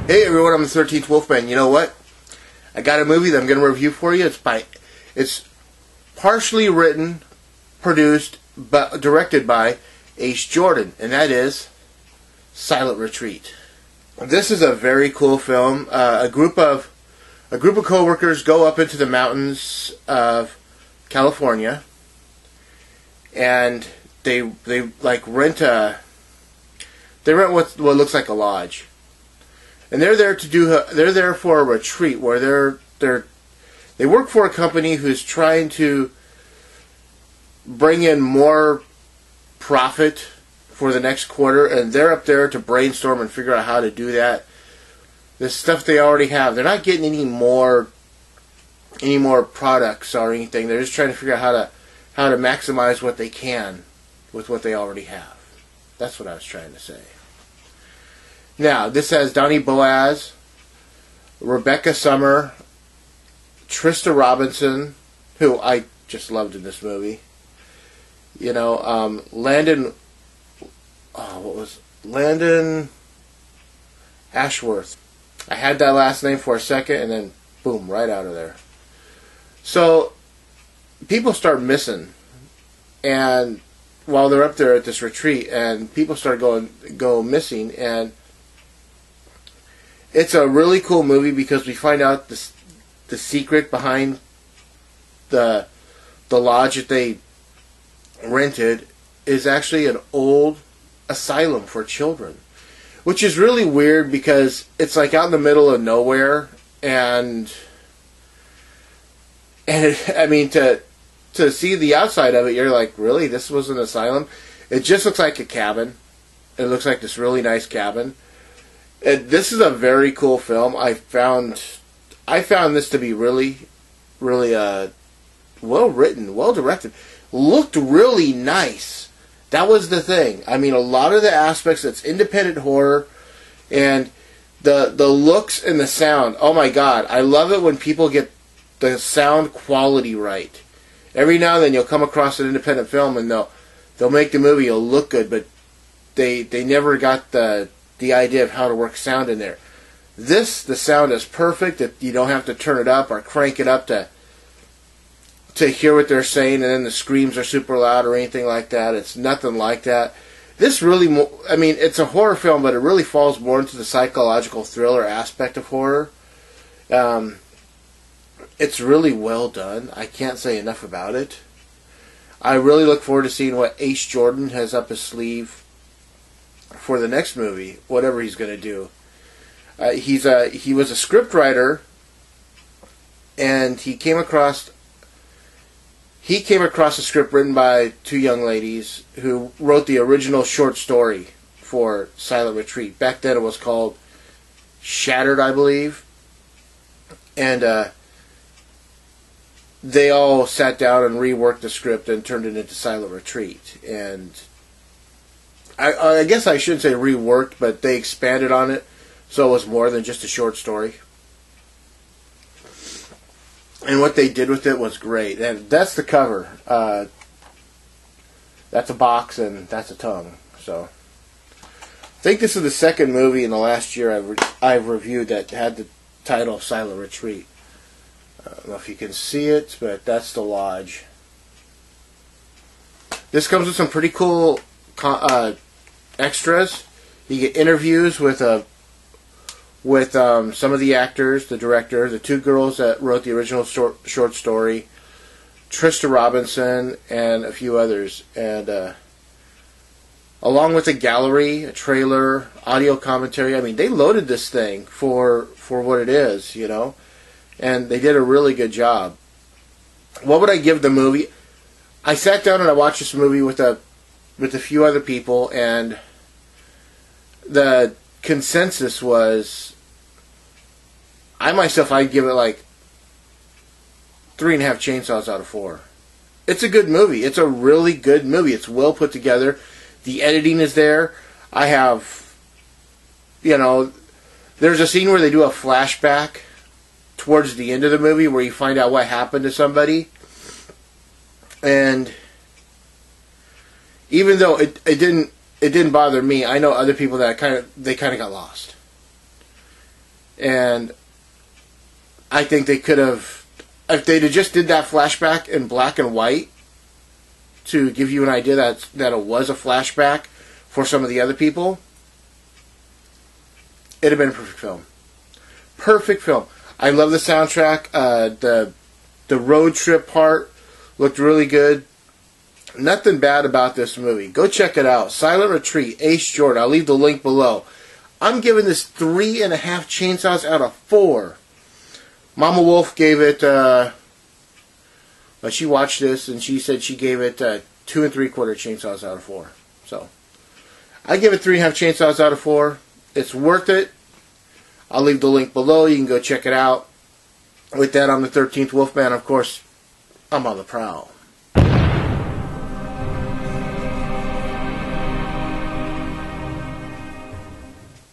Hey everyone, I'm the 13th Wolfman. You know what? I got a movie that I'm going to review for you. It's partially written, produced, but directed by H. Jordan, and that is Silent Retreat. This is a very cool film. A group of coworkers go up into the mountains of California, and they rent what looks like a lodge. And they're there for a retreat where they work for a company who's trying to bring in more profit for the next quarter, and they're up there to brainstorm and figure out how to do that. The stuff they already have, they're not getting any more products or anything. They're just trying to figure out how to maximize what they can with what they already have. That's what I was trying to say. Now, this has Donnie Boaz, Rebecca Summer, Trista Robinson, who I just loved in this movie. You know, Landon Ashworth. I had that last name for a second, and then boom, right out of there. So people start missing, and while they're up there at this retreat, and people start go missing, and it's a really cool movie because we find out the secret behind the lodge that they rented is actually an old asylum for children, which is really weird because it's like out in the middle of nowhere, and I mean to see the outside of it, you're like, really, this was an asylum? It just looks like a cabin. It looks like this really nice cabin. This is a very cool film. I found this to be really, really well written, well directed. Looked really nice. That was the thing. I mean, a lot of the aspects, it's independent horror, and the looks and the sound. Oh my God, I love it when people get the sound quality right. Every now and then you'll come across an independent film and they'll make the movie, it'll look good, but they never got the idea of how to work sound in there. The sound is perfect. That you don't have to turn it up or crank it up to hear what they're saying, and then the screams are super loud or anything like that. It's nothing like that. This really, I mean, it's a horror film, but it really falls more into the psychological thriller aspect of horror. It's really well done. I can't say enough about it. I really look forward to seeing what H. Jordan has up his sleeve for the next movie, whatever he's going to do. He was a script writer, and he came across a script written by two young ladies who wrote the original short story for Silent Retreat. Back then it was called Shattered, I believe. And they all sat down and reworked the script and turned it into Silent Retreat. And I guess I shouldn't say reworked, but they expanded on it so it was more than just a short story. And what they did with it was great. And that's the cover. That's a box and that's a tongue. So I think this is the second movie in the last year I've reviewed that had the title Silent Retreat. I don't know if you can see it, but that's the lodge. This comes with some pretty cool extras. You get interviews with some of the actors, the director, the two girls that wrote the original short story, Trista Robinson, and a few others. And along with a gallery, a trailer, audio commentary. I mean, they loaded this thing for what it is, you know. And they did a really good job. What would I give the movie? I sat down and I watched this movie with a few other people, and the consensus was, I'd give it like 3.5 chainsaws out of 4. It's a good movie. It's a really good movie. It's well put together. The editing is there. I have, there's a scene where they do a flashback towards the end of the movie where you find out what happened to somebody. And even though it didn't bother me, I know other people that kind of got lost. And I think they could have, if they'd have just did that flashback in black and white to give you an idea that it was a flashback for some of the other people, it'd have been a perfect film. Perfect film. I love the soundtrack. The road trip part looked really good. Nothing bad about this movie. Go check it out. Silent Retreat, Ace Jordan. I'll leave the link below. I'm giving this 3.5 chainsaws out of 4. Mama Wolf gave it, she watched this and she said she gave it 2 3/4 chainsaws out of 4. So, I give it 3.5 chainsaws out of 4. It's worth it. I'll leave the link below. You can go check it out. With that, I'm the 13th Wolfman. Of course, I'm on the prowl.